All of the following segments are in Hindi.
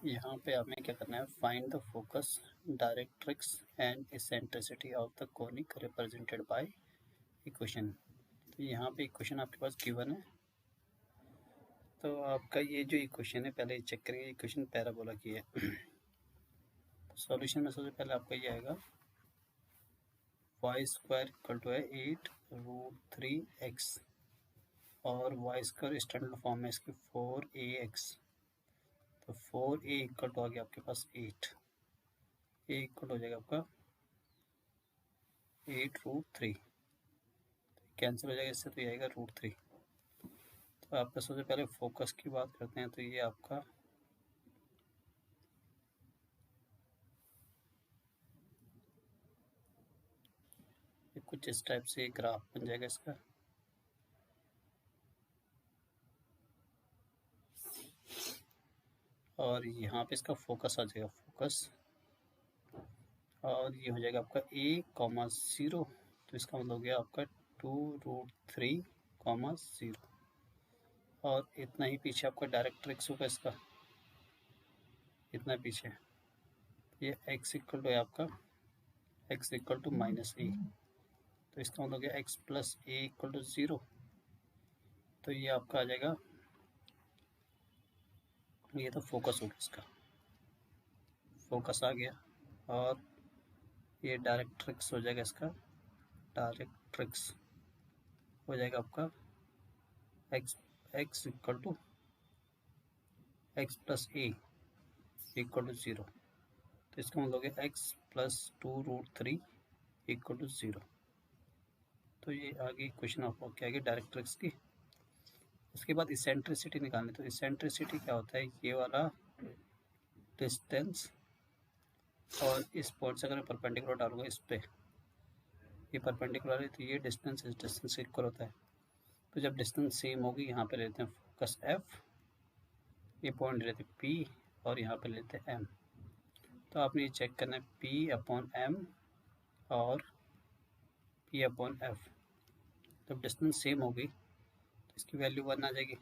यहाँ पे हमें क्या करना है, find the focus, directrix and eccentricity of the conic represented by equation. तो यहाँ पे इक्वेशन आपके पास गिवन है। तो आपका ये जो इक्वेशन है, पहले चेक करेंगे, इक्वेशन पैराबोला की है। सॉल्यूशन में सबसे पहले आपका ये आएगा वाई स्क्वायर इक्वल टू है 8√3x और वाई स्क्वायर स्टैंडर्ड फॉर्म में इसकी 4ax। तो 4a इक्वल टू आ गया आपके पास 8, ए इक्वल हो जाएगा आपका 8√3, कैंसिल हो जाएगा इससे, तो ये आएगा √3। तो आपका सबसे पहले फोकस की बात करते हैं, तो ये आपका कुछ इस टाइप से ग्राफ बन जाएगा इसका। और यहाँ पे इसका फोकस आ जाएगा, फोकस, और ये हो जाएगा आपका a,0। तो इसका मतलब हो गया आपका 2√3,0। और इतना ही पीछे आपका डायरेक्ट्रिक्स होगा इसका, इतना पीछे ये x इक्वल टू है आपका x इक्वल टू -a। तो इसका मतलब हो गया x plus a equal to 0। तो ये आपका आ जाएगा, ये तो फोकस होगा इसका, फोकस आ गया। और ये डायरेक्ट्रिक्स हो जाएगा इसका, डायरेक्ट्रिक्स हो जाएगा आपका x equal to x plus a equal to 0। तो इसका मतलब हो गया x प्लस 2√3 इक्वल टू 0। तो ये आगे क्वेश्चन आपको क्या आगे डायरेक्ट्रिक्स की। उसके बाद इसेंट्रिसिटी निकालनी। तो इसेंट्रिसिटी क्या होता है, ये वाला डिस्टेंस और इस पॉइंट से अगर मैं परपेंडिकुलर डालूंगा इस पे, ये परपेंडिकुलर है, तो ये डिस्टेंस इस डिस्टेंस से इक्वल होता है। तो जब डिस्टेंस सेम होगी, यहाँ पे लेते हैं फोकस f, ये पॉइंट लेते हैं p और यहाँ पे लेते हैं m। तो आपने ये चेक करना है p/m और p/f। जब डिस्टेंस सेम होगी तो इसकी वैल्यू 1 आ जाएगी।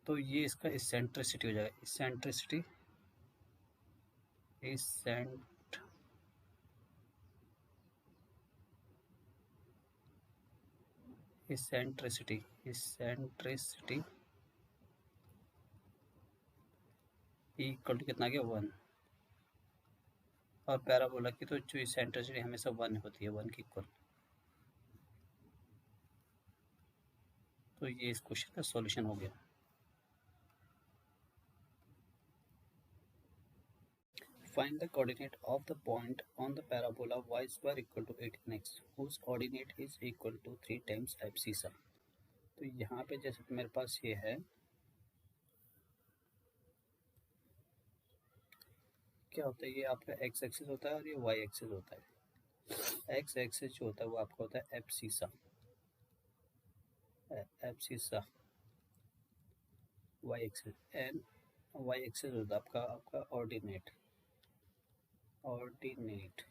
तो ये इसका इसेंट्रिसिटी हो जाएगा, इसेंट्रिसिटी इक्वल टू कितना आ गया 1। और पैराबोला की तो जो इसेंट्रिसिटी हमेशा 1 होती है, 1 की इक्वल। तो ये इस क्वेश्चन का सॉल्यूशन हो गया। Find the coordinate of the point on the parabola y square equal to 18x whose coordinate is equal to 3 times abscissa। तो यहाँ पे जैसे मेरे पास ये है, क्या होता है, ये आपका x एक्सिस होता है और ये y एक्सिस होता है। x एक्सिस जो होता है वो आपका होता है abscissa, abscissa y axis, and y axis होता है आपका ऑर्डिनेट, ऑर्डिनेट।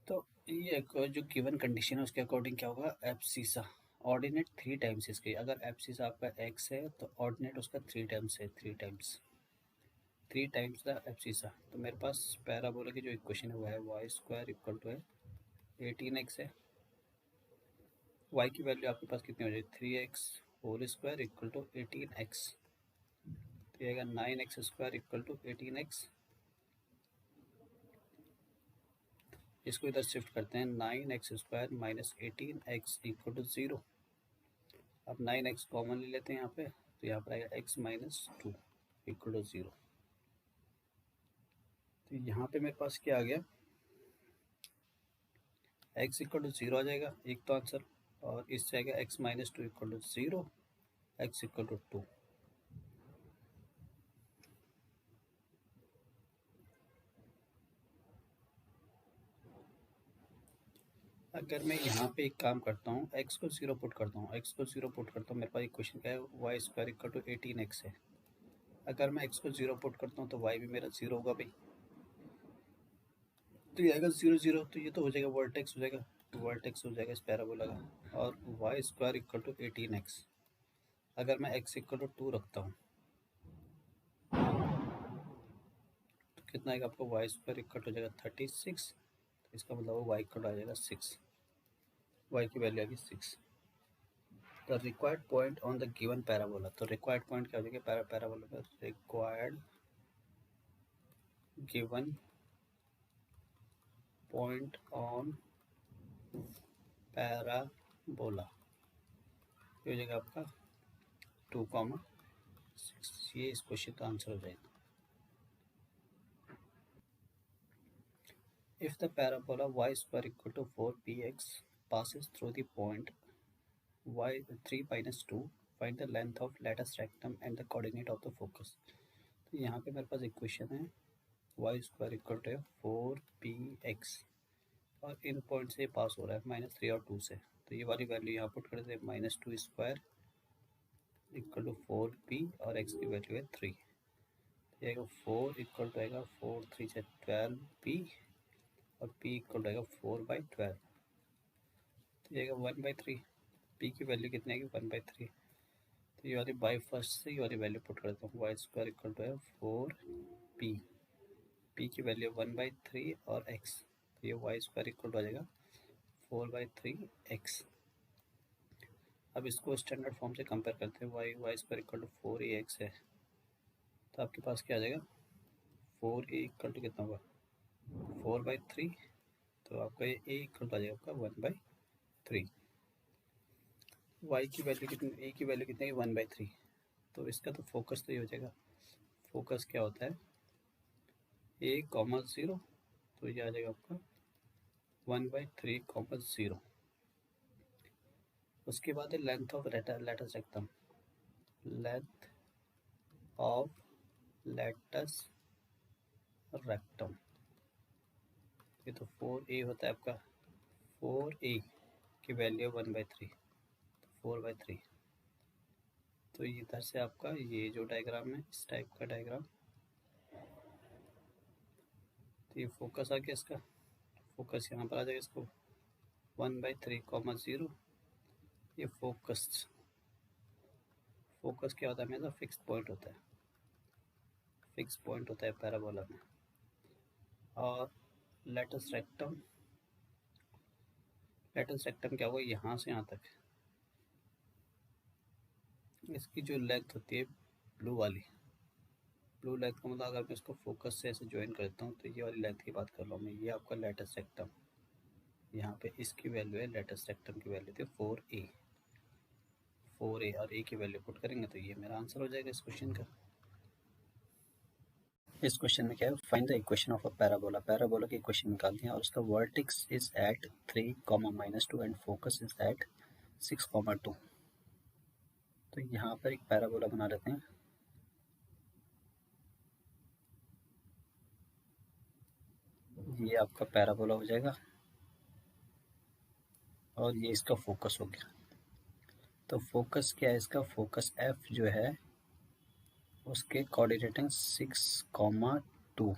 तो ये जो गिवन कंडीशन है उसके अकॉर्डिंग क्या होगा, एब्सिसा ऑर्डिनेट 3 टाइम्स इसके। अगर एब्सिसा आपका x है तो ऑर्डिनेट उसका 3 टाइम्स है, 3 टाइम्स द एब्सिसा। तो मेरे पास पैराबोला की जो इक्वेशन है वो है वाई स्क्वायर इक्वल टू है 18x है। y की वैल्यू आपके पास कितनी हो जाएगी, 3x whole square equal to 18x। तो ये 9x square equal to 18x। इसको इधर शिफ्ट करते हैं, 9x square minus 18x equal to 0। अब 9x कॉमन ले लेते हैं यहाँ पे, तो यहाँ पर आएगा x माइनस 2 इक्वल टू 0। तो यहाँ पे मेरे पास क्या आ गया, x इक्वल टू 0 आ जाएगा एक तो आंसर, और इससे आएगा x minus 2 equal to 0, x equal to 2। अगर मैं यहाँ पे एक काम करता हूँ, x को 0 पुट करता हूँ, मेरे पास इक्वेशन क्या है, Y square equal to 18x है। अगर मैं x को 0 पुट करता हूँ तो y भी मेरा 0 होगा भाई, तो ये आएगा 0 0। तो ये तो हो जाएगा वर्टेक्स हो जाएगा इस पैराबोला का। और Y square equal to 18x, अगर मैं x इक्वल टू 2 रखता हूँ कितना आएगा आपको, वाई स्क्वायर इक्वल हो जाएगा 36, इसका मतलब वाई इक्वल आ जाएगा 6, वाई की वैल्यू आएगी 6। The required point on the given parabola, तो रिक्वायर्ड पॉइंट क्या हो जाएगा पैराबोला में, required given point on parabola ये हो जाएगा आपका 2,6। ये इस क्वेश्चन का आंसर हो जाएगा। If the parabola y square equal to 4px passes through the point y 3 minus 2, find the length of lattice rectum and the coordinate of the focus। तो यहाँ पे मेरे पास इक्वेशन है y square equal to 4px और इन पॉइंट से पास हो रहा है -3 और 2 से, तो ये वाली वैल्यू यहाँ पुट कर देते हैं, -2 स्क्वायर इक्वल टू 4p और x की वैल्यू है 3, तो 4 इक्वल टू आएगा 4 3 से 12p और p इक्वल रहेगा 4/12, तो ये 1/3। p की वैल्यू कितनी आएगी 1/3, तो ये वाली बाई फर्स्ट से ये वाली वैल्यू पुट कर देता हूँ, वाई स्क्वायर इक्वल टू है 4p, p की वैल्यू 1/3 और x, तो ये वाई स्क्वायर इक्वल टू आ जाएगा 4/3x। अब इसको स्टैंडर्ड फॉर्म से कंपेयर करते हैं, Y square equal to 4ax है, तो आपके पास क्या आ जाएगा 4a इक्वल टू कितना होगा 4/3, तो आपका ये a इक्वल टू आ जाएगा आपका 1/3। y की वैल्यू कितनी, a की वैल्यू कितनी है 1/3, तो इसका तो फोकस तो ये हो जाएगा, फोकस क्या होता है a,0, तो ये आ जाएगा आपका 1/3,0। उसके बाद है length of lattice rectum, length of lattice rectum, ये तो 4a होता है आपका, 4a की वैल्यू 1/3, तो 4/3, तो इधर से आपका ये जो डायग्राम है इस टाइप का डायग्राम, तो ये फोकस आ गया, इसका फोकस यहाँ पर आ जाएगा, इसको 1/3,0, ये फोकस क्या होता है हमेशा फिक्स पॉइंट होता है, फिक्स पॉइंट होता है पैराबोला में। और लैटिस रेक्टम क्या होगा यहाँ से यहाँ तक, इसकी जो लेंथ होती है ब्लू लेंथ का मतलब अगर मैं इसको फोकस से ऐसे ज्वाइन करता हूँ तो ये वाली लेंथ की बात कर रहा हूँ मैं, ये आपका लैटिस रेक्टम, यहाँ पे इसकी वैल्यू है, लैटिस रेक्टम की वैल्यू थी 4a और a की वैल्यू पुट करेंगे तो ये मेरा आंसर हो जाएगा इस क्वेश्चन का। इस क्वेश्चन में क्या है, find the equation of a parabola की इक्वेशन निकालनी है और उसका vertex is at 3, -2 and focus is at 6, 2। तो यहाँ पर एक पैराबोला बना लेते हैं, ये आपका पैराबोला हो जाएगा और ये इसका फोकस हो गया। तो फोकस क्या है इसका, फोकस f जो है उसके कोऑर्डिनेट हैं 6, 2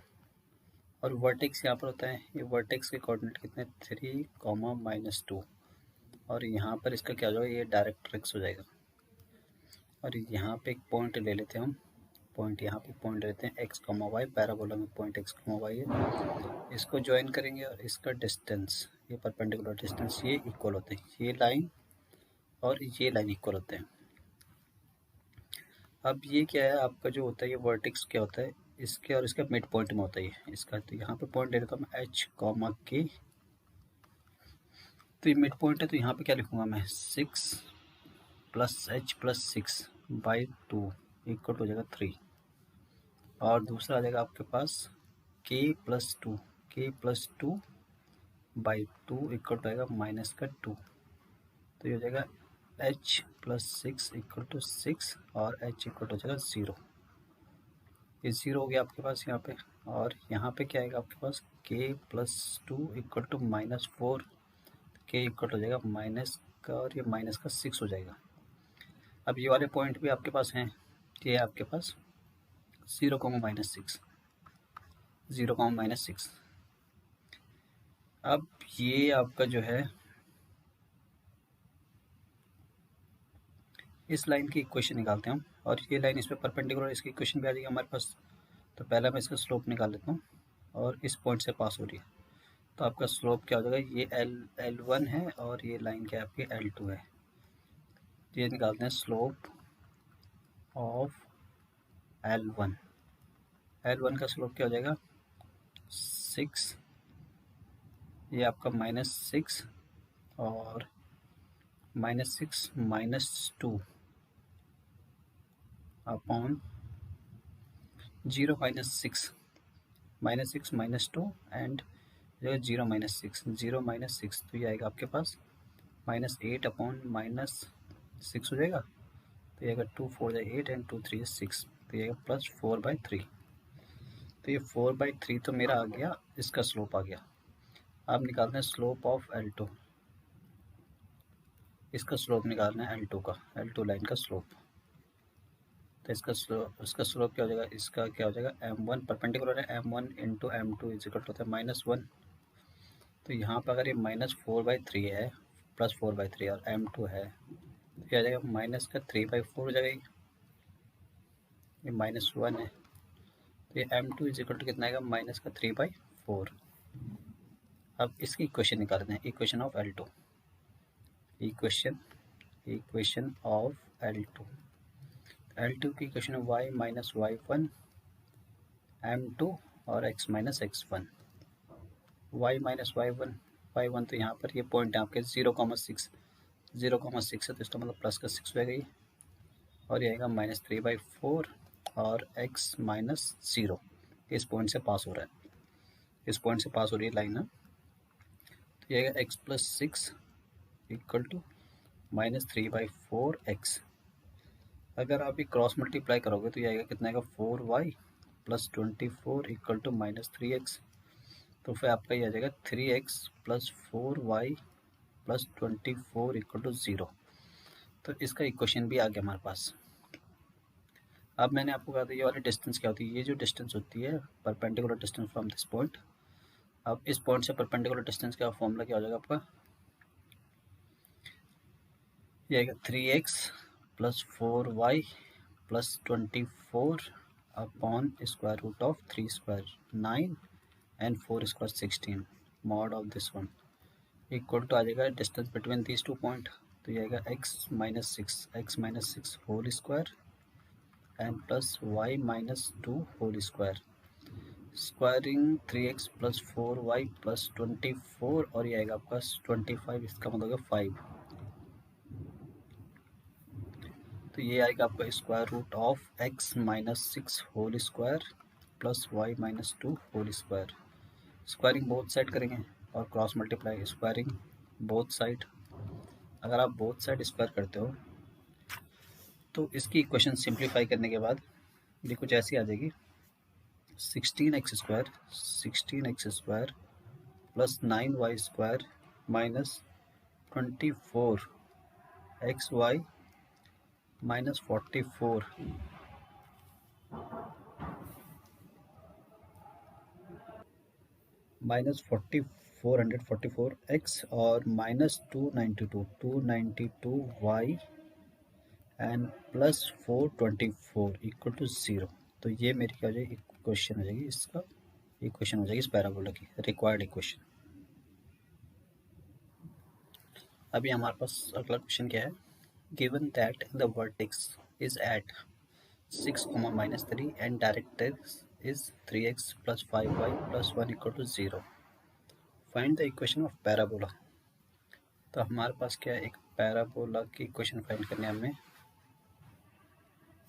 और वर्टेक्स यहाँ पर होता है, ये वर्टेक्स के कोऑर्डिनेट कितने 3, -2 और यहाँ पर इसका क्या हो जाएगा, ये डायरेक्ट्रिक्स हो जाएगा। और यहाँ पे एक पॉइंट ले लेते हैं हम, पॉइंट यहाँ पे पॉइंट लेते हैं x, y, पैराबोला में पॉइंट x, y है, इसको ज्वाइन करेंगे और इसका डिस्टेंस, ये परपेंडिकुलर डिस्टेंस ये इक्वल होते हैं, ये लाइन और ये लाइन इक्वल होते हैं। अब ये क्या है आपका जो होता है, ये वर्टेक्स क्या होता है इसके और इसका मिड पॉइंट में होता है इसका, तो यहाँ पे पॉइंट ले लेता हूँ मैं h, k, तो ये मिड पॉइंट है, तो यहाँ पे क्या लिखूँगा मैं 6 + h + 6/2 इक्वल हो जाएगा 3 और दूसरा आ जाएगा आपके पास k + 2/2 इक्वल हो जाएगा -2, तो ये हो जाएगा h + 6 = 6 और h इक्वल हो जाएगा 0, ये 0 हो गया आपके पास यहाँ पे। और यहाँ पे क्या आएगा आपके पास k + 2 = -4, k इक्वल हो जाएगा माइनस का और ये माइनस का 6 हो जाएगा। अब ये वाले पॉइंट भी आपके पास हैं, ये आपके पास 0, -6, 0, -6। अब ये आपका जो है इस लाइन की इक्वेशन निकालते हैं हम और ये लाइन इस पर परपेंडिकुलर, इसकी इक्वेशन भी आ जाएगी हमारे पास, तो पहले मैं इसका स्लोप निकाल लेता हूँ और इस पॉइंट से पास हो रही है, तो आपका स्लोप क्या हो जाएगा, ये L1 है और ये लाइन क्या है आपकी L2 है। ये निकालते हैं स्लोप ऑफ L1। L1 का स्लोप क्या हो जाएगा 6, ये आपका -6 और -6 -2 अपॉन 0 -6 -2 एंड 0 -6 0 -6, तो ये आएगा आपके पास -8 अपॉन -6 हो जाएगा, तो ये आएगा 2 4 जाएगा 8 एंड 2 3 6, तो ये आएगा +4/3। तो ये 4/3 तो मेरा आ गया, इसका स्लोप आ गया। अब निकालते हैं स्लोप ऑफ L2। इसका स्लोप निकालना है L2 का, L2 लाइन का स्लोप। तो इसका स्लोप क्या हो जाएगा, इसका क्या हो जाएगा M1 परपेंडिकुलर है, M1 into M2 is equal to होता है -1। तो यहाँ पर अगर ये -4/3 है +4/3 और M2 है, तो क्या आ जाएगा माइनस का 3/4 हो जाएगा, ये -1 है, तो ये M2 इज इक्वल टू कितना आएगा माइनस का 3/4। अब इसकी इक्वेशन निकालते हैं, equation of L2, equation of L2। L2 की इक्वेशन है y - y1 M2 और x - x1। y - y1 तो यहाँ पर ये पॉइंट है आपके 0,6 है, तो इसका मतलब प्लस का 6 हो जाएगा ये, और ये आएगा -3/4 और x -0 इस पॉइंट से पास हो रहा है, इस पॉइंट से पास हो रही है लाइन ना, तो ये आएगा x + 6 इक्वल टू -3/4x। अगर आप ये क्रॉस मल्टीप्लाई करोगे तो ये आएगा कितना आएगा 4y + 24 इक्वल टू -3x। तो फिर आपका ये आ जाएगा 3x + 4y + 24 इक्वल टू 0। तो इसका इक्वेशन भी आ गया हमारे पास। अब मैंने आपको कहा था ये वाली डिस्टेंस क्या होती है, ये जो डिस्टेंस होती है perpendicular distance from this point. अब इस पॉइंट से परपेंडिकुलर डिस्टेंस का फॉर्मूला क्या हो जाएगा आपका, ये आएगा 3x + 4y + 24 upon √3² 9 and 4² 16 mod of this one equal to आ जाएगा डिस्टेंस बिटवीन दीज 2 पॉइंट। तो ये आएगा x - 6 whole square and plus y - 2 whole square, squaring 3x + 4y + 24 और ये आएगा आपका 25, इसका मतलब होगा 5। तो ये आएगा आपका √x - 6 whole square plus y - 2 whole square. Squaring both side करेंगे और cross multiply squaring both side. अगर आप बोथ साइड स्क्वायर करते हो तो इसकी इक्वेशन सिंप्लीफाई करने के बाद ये कुछ ऐसी आ जाएगी, 16x square plus 9y² minus 24xy minus 44 444x और minus 292y and plus 424 equal to 0। तो ये मेरी क्या हो जाएगी इक्वेशन हो जाएगी, इसका इक्वेशन हो जाएगी इस पैराबोला की रिक्वायर्ड इक्वेशन। अभी हमारे पास अगला क्वेश्चन क्या है, given that the vertex is at 6, -3 and directrix is 3x + 5y + 1 equal to 0, find the equation of parabola. तो हमारे पास क्या है, एक पैराबोला की इक्वेशन फाइंड करनी है हमें।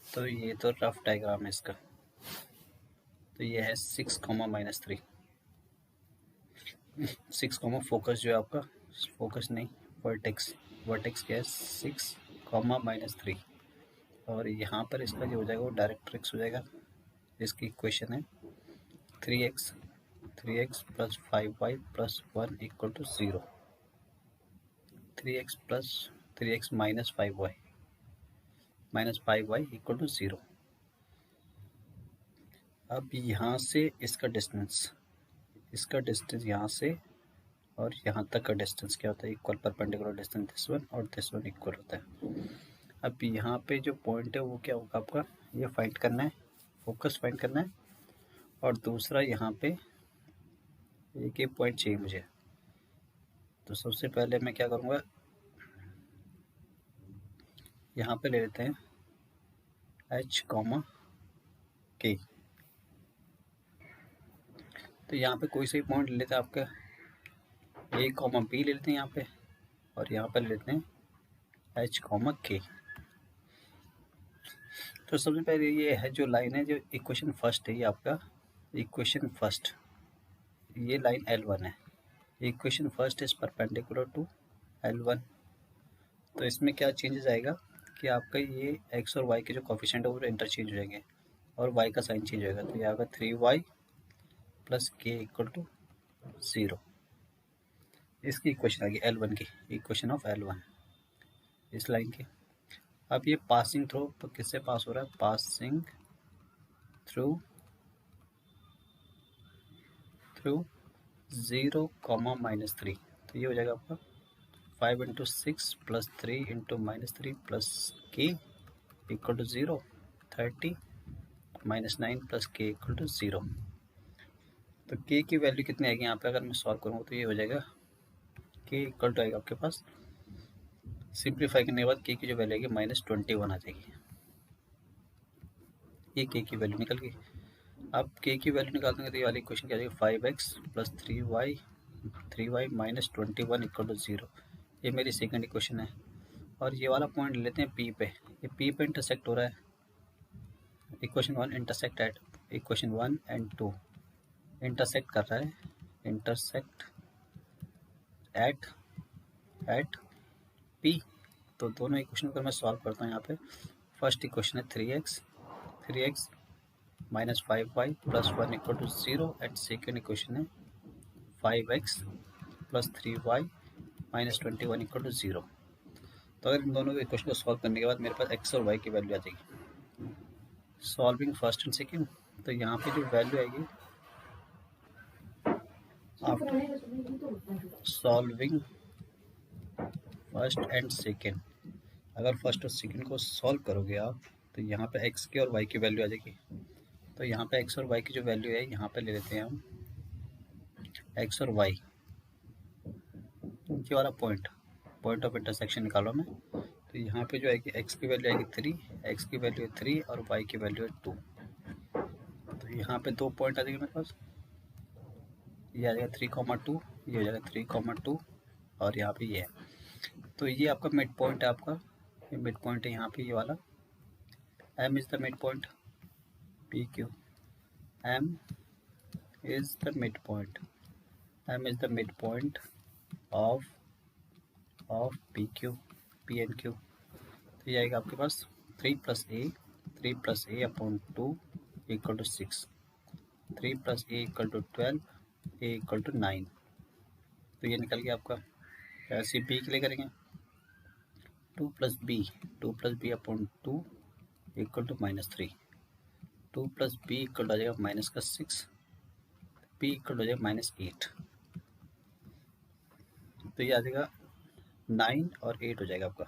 तो ये तो रफ डायग्राम है इसका, तो ये है 6, -3 6, फोकस जो है आपका, फोकस नहीं वर्टेक्स, वर्टेक्स क्या है 6, -3 और यहाँ पर इसका जो हो जाएगा वो डायरेक्ट्रिक्स हो जाएगा। इसकी इक्वेशन है 3x + 5y + 1 equal to 0, 3x - 5y equal to 0। अब यहाँ से इसका डिस्टेंस यहाँ से और यहाँ तक का डिस्टेंस क्या होता है, equal perpendicular distance this one और दिस वन इक्वल होता है। अब यहाँ पे जो पॉइंट है वो क्या होगा आपका, ये फाइंड करना है, फोकस फाइंड करना है और दूसरा यहाँ पे एक ही पॉइंट चाहिए मुझे। तो सबसे पहले मैं क्या करूँगा, यहाँ पे ले लेते हैं h, k। तो यहाँ पे कोई सा भी पॉइंट ले लेते हैं आपका, a, b ले लेते हैं यहाँ पे, और यहाँ पे ले लेते हैं h, k। तो सबसे पहले ये है जो लाइन है, जो इक्वेशन फर्स्ट है, ये आपका इक्वेशन फर्स्ट, ये लाइन L1 है। Equation first is perpendicular to L1। तो इसमें क्या चेंजेस आएगा कि आपका ये x और y के जो कोफिशिएंट है वो इंटरचेंज हो जाएंगे और y का साइन चेंज होएगा। तो ये आएगा 3y plus k equal to 0। इसकी इक्वेशन आ गई L1 की, इक्वेशन ऑफ L1 इस लाइन की। अब ये पासिंग थ्रू, तो किससे पास हो रहा है, पासिंग थ्रू 0, -3। तो ये हो जाएगा आपका 5 × 6 + 3 × -3 plus k equal to 0, 30 -9 plus k equal to 0। तो k की वैल्यू कितनी आएगी यहाँ पे, अगर मैं सॉल्व करूँगा तो ये हो जाएगा k इक्वल टू आएगा आपके पास, सिंप्लीफाई करने के बाद k की जो वैल्यू आएगी -21 आ जाएगी। ये k की वैल्यू निकल गई। अब k की वैल्यू निकालते हैं तो ये वाली इक्वेशन क्या आ जाएगी, 5x + 3y -21 इक्वल टू 0। ये मेरी सेकंड इक्वेशन है। और ये वाला पॉइंट लेते हैं P पे, ये P पे इंटरसेक्ट हो रहा है। Equation 1 intersect at equation 1 and 2 intersect कर रहा है, इंटरसेक्ट एट P। तो दोनों इक्वेशन को मैं सॉल्व करता हूँ यहाँ पे। फर्स्ट इक्वेशन है 3x -5y + 1 equal to 0 and second equation है 5x + 3y -21 इक्वल टू 0। तो अगर इन दोनों इक्वेशन को सॉल्व करने के बाद मेरे पास x और y की वैल्यू आ जाएगी। सॉल्विंग फर्स्ट एंड सेकेंड, तो यहाँ पे जो वैल्यू आएगी after solving first and second, अगर फर्स्ट और सेकेंड को सॉल्व करोगे आप तो यहाँ पे x की और y की वैल्यू आ जाएगी। तो यहाँ पे x और y की जो वैल्यू है यहाँ पे ले लेते हैं हम x और y, ये वाला पॉइंट ऑफ इंटरसेक्शन निकालो मैं। तो यहाँ पे जो आएगी x की वैल्यू आएगी 3, x की वैल्यू है 3 और y की वैल्यू है 2। तो यहाँ पे दो पॉइंट आ जाएंगे मेरे पास, ये आ जाएगा 3,2, ये हो जाएगा 3,2 और यहाँ पे ये है। तो ये आपका मिड पॉइंट है, आपका ये मिड पॉइंट है यहाँ पे, ये वाला M is the mid point, PQ, M is the mid point, M is the mid point of PQ, P and Q। तो ये आएगा आपके पास 3 + a upon 2 equal to 6, 3 + a equal to 12, a equal to 9। तो ये निकल गया आपका। ऐसे b के लिए करेंगे 2 + b upon 2 equal to -3, 2 + b equal आ जाएगा -6, p इक्वल हो जाएगा -8। तो ये आ जाएगा 9 और 8 हो जाएगा आपका।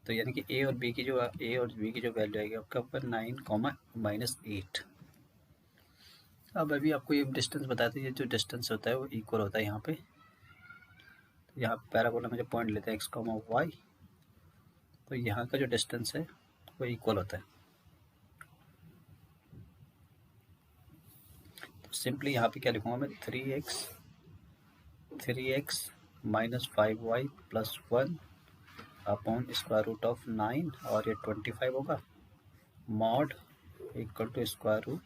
तो यानी कि a और b की जो वैल्यू आएगी आपका 9, -8। अब अभी आपको ये डिस्टेंस बताया था, ये जो डिस्टेंस होता है वो इक्वल होता है यहाँ पे। तो यहाँ पैराबोला में जो पॉइंट लेते हैं x, y, तो यहाँ का जो डिस्टेंस है वो इक्वल होता है। तो सिंपली यहाँ पे क्या लिखूँगा मैं, 3x -5y + 1 अपॉन √9 और ये 25 होगा, mod equal to √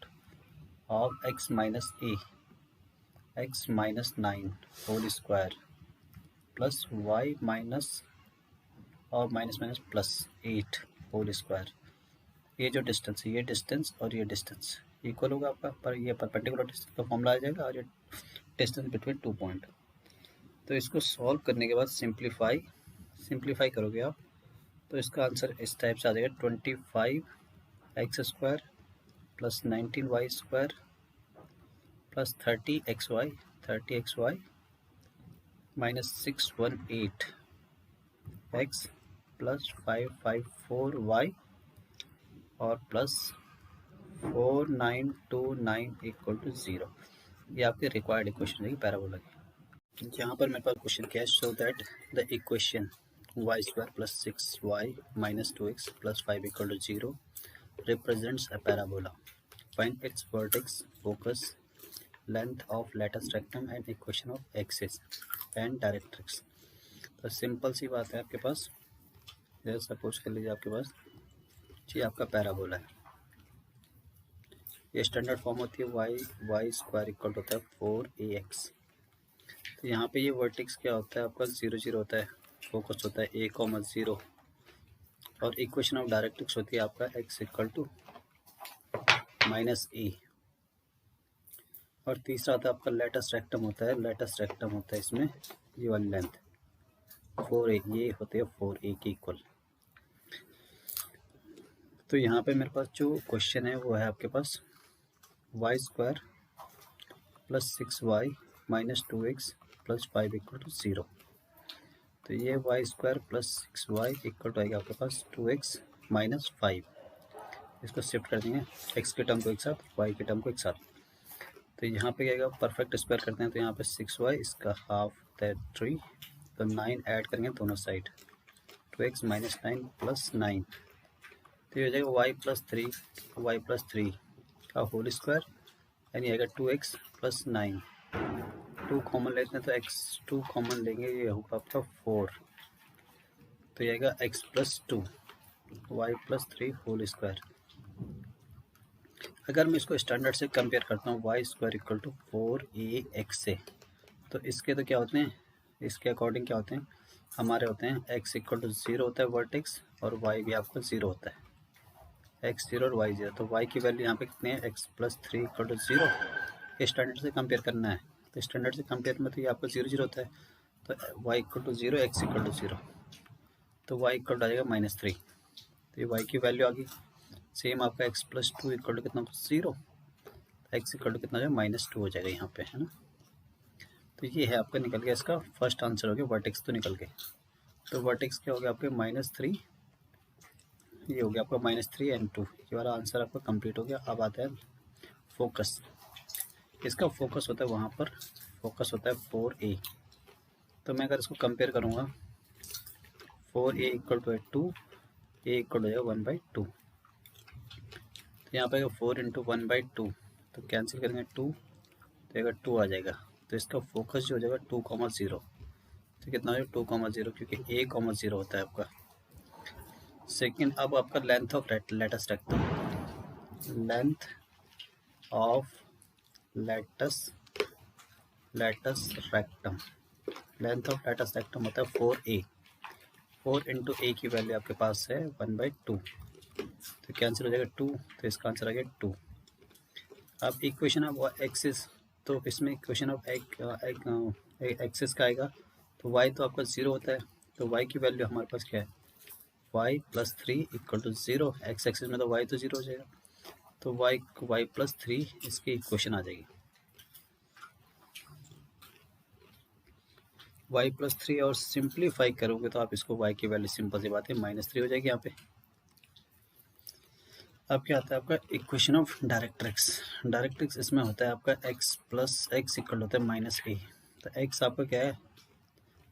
of x - -9 whole square plus y और +8 होल स्क्वायर। ये जो डिस्टेंस है, ये डिस्टेंस और ये डिस्टेंस इक्वल होगा आपका, पर ये परपेंडिकुलर डिस्टेंस का फॉर्मूला आ जाएगा और ये डिस्टेंस बिटवीन 2 पॉइंट। तो इसको सॉल्व करने के बाद सिंप्लीफाई करोगे आप तो इसका आंसर इस टाइप से आ जाएगा, 25x² + 19y² + 30xy -618x + 554y और +4 4929 इक्वल टू 0। ये आपकी रिक्वायर्ड इक्वेशन रहेगी पैराबोला की। यहाँ पर मेरे पास क्वेश्चन क्या है, show that the equation y² + 6y - 2x + 5 equal to 0 represents a parabola. Find its vertex, focus, length of lattice rectum and equation of axis and directrix। तो सिंपल सी बात है आपके पास, जैसे सपोज कर लीजिए आपके पास जी आपका पैराबोला है। ये स्टैंडर्ड फॉर्म होती है y² इक्वल होता है 4ax। तो यहाँ पे ये वर्टेक्स क्या होता है आपका 0 0 होता है, फोकस होता है a, 0 और इक्वेशन ऑफ डायरेक्ट्रिक्स होती है आपका x इक्वल टू -a। और तीसरा होता है आपका लेटस रेक्टम होता है, लेटस रेक्टम होता है इसमें ये वाली लेंथ 4a, ये होते हैं 4a के इक्वल। तो यहाँ पे मेरे पास जो क्वेश्चन है वो है आपके पास y² + 6y - 2x + 5 equal to 0। तो ये y² + 6y इक्वल टू आएगा आपके पास 2x - 5। इसको शिफ्ट कर देंगे, x के टर्म को एक साथ, y के टर्म को एक साथ। तो यहाँ पे क्या आएगा, परफेक्ट स्क्वायर करते हैं तो यहाँ पे 6y, इसका हाफ होता है 3, तो 9 ऐड करेंगे दोनों साइड, 2x - 9 + 9। तो ये हो जाएगा y + 3 का होल स्क्वायर, यानी आएगा 2x + 9। 2 कॉमन लेते हैं तो x2 कॉमन लेंगे, ये होगा आपका 4। तो ये आएगा x + 2 y + 3 होल स्क्वायर। अगर मैं इसको स्टैंडर्ड से कंपेयर करता हूँ y² इक्वल टू 4ax से, तो इसके तो क्या होते हैं, इसके अकॉर्डिंग क्या होते हैं हमारे, होते हैं x इक्वल टू 0 होता है वर्टेक्स और y भी आपका 0 होता है, x 0 और y 0। तो y की वैल्यू यहाँ पे कितनी है, x + 3 इक्वल टू 0। स्टैंडर्ड से कंपेयर करना है, तो स्टैंडर्ड से कंपेयर में तो ये आपका 0 0 होता है, तो y equal to 0, x equal to 0, तो y इक्वल टू आ जाएगा -3। तो ये y की वैल्यू आ गई। सेम आपका x + 2 इक्वल टू कितना, 0, x इक्वल टू कितना हो जाएगा, -2 हो जाएगा यहाँ पे, है ना। तो ये है आपका निकल गया, इसका फर्स्ट आंसर हो गया, वर्टेक्स तो निकल गए। तो वर्टेक्स क्या हो गया आपके -3, ये हो गया आपका -3 and 2। ये वाला आंसर आपका कंप्लीट हो गया। अब आता है फोकस। इसका फोकस होता है वहाँ पर, फोकस होता है 4a। तो मैं अगर इसको कंपेयर करूँगा 4a equal to 2, a equal हो जाएगा 1/2। तो यहाँ पे 4 × 1/2, तो कैंसिल करेंगे 2, तो आएगा 2 आ जाएगा। तो इसका फोकस जो हो जाएगा 2, 0। तो कितना हो जाएगा 2, 0, क्योंकि a, 0 होता है आपका। सेकेंड, अब आपका length of latus rectum, length of latus rectum, length of latus rectum होता है 4a। 4 × a की वैल्यू आपके पास है 1/2, तो कैंसिल हो जाएगा 2, तो इसका आंसर आ गया 2। अब इक्वेशन ऑफ एक्सिस, तो इसमें इक्वेशन ऑफ एक्सिस का आएगा, तो y तो आपका 0 होता है, तो y की वैल्यू हमारे पास क्या है, y + 3 equal to 0। X axis में तो y तो 0 हो जाएगा, तो y + 3 इसकी इक्वेशन आ जाएगी, y + 3। और सिंप्लीफाई करोगे तो आप इसको y की वैल्यू, सिंपल सी बात है, -3 हो जाएगी यहाँ पे। अब क्या आता है आपका इक्वेशन ऑफ डायरेक्ट्रिक्स। डायरेक्ट्रिक्स इसमें होता है आपका x + x इक्वल होता है -a। तो x आपका क्या है,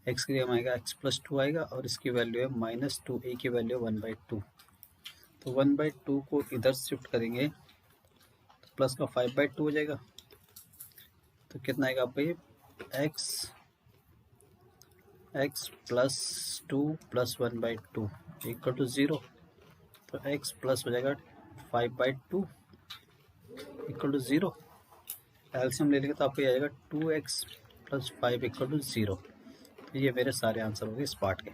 x की जगह आएगा x + 2 आएगा, और इसकी वैल्यू है -2a की वैल्यू 1/2। तो 1/2 को इधर शिफ्ट करेंगे तो प्लस का 5/2 हो जाएगा। तो कितना आएगा आपका ये x + 2 + 1/2 इक्वल टू 0। तो x प्लस हो जाएगा 5/2 इक्वल टू 0। एलसीएम ले लेंगे तो आपको ये आएगा 2x + 5 इक्वल टू 0। तो ये मेरे सारे आंसर हो गए इस पार्ट के।